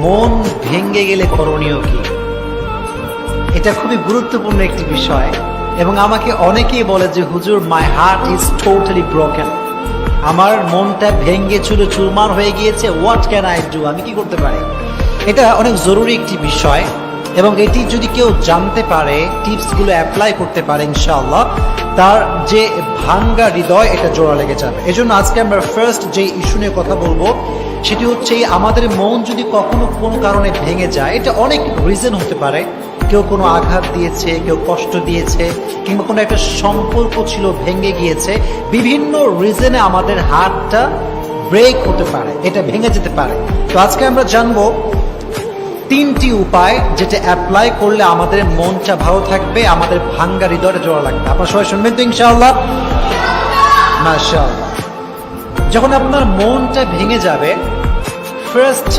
মন ভেঙে গেলে করণীয় কি? এটা খুবই গুরুত্বপূর্ণ একটি বিষয় এবং আমাকে অনেকেই বলে যে হুজুর, my heart is totally broken, আমার মনটা ভেঙে চুরে চুরমার হয়ে গিয়েছে, হোয়াট ক্যান আই ডু, আমি কি করতে পারি? এটা অনেক জরুরি একটি বিষয় এবং এটি যদি কেউ জানতে পারে, টিপসগুলো অ্যাপ্লাই করতে পারে, ইনশাআল্লাহ তার যে ভাঙ্গা হৃদয় এটা জোড়া লেগে যাবে। এজন্য আজকে আমরা ফার্স্ট যে ইস্যু নিয়ে কথা বলবো সেটি হচ্ছে আমাদের মন যদি কখনো কোনো কারণে ভেঙে যায়, এটা অনেক রিজন হতে পারে। কেউ কোনো আঘাত দিয়েছে, কেউ কষ্ট দিয়েছে, কিংবা কোনো একটা সম্পর্ক ছিল ভেঙে গিয়েছে। বিভিন্ন রিজনে আমাদের হার্টটা ব্রেক হতে পারে, এটা ভেঙে যেতে পারে। তো আজকে আমরা জানবো 3টি উপায় যেটা অ্যাপ্লাই করলে আমাদের মনটা ভালো থাকবে, আমাদের ভাঙ্গা হৃদয়টা জোড়া লাগবে। আপনারা সবাই শুনবেন তো ইনশাআল্লাহ? মাশাআল্লাহ। যখন আপনার মনটা ভেঙে যাবে, ফার্স্ট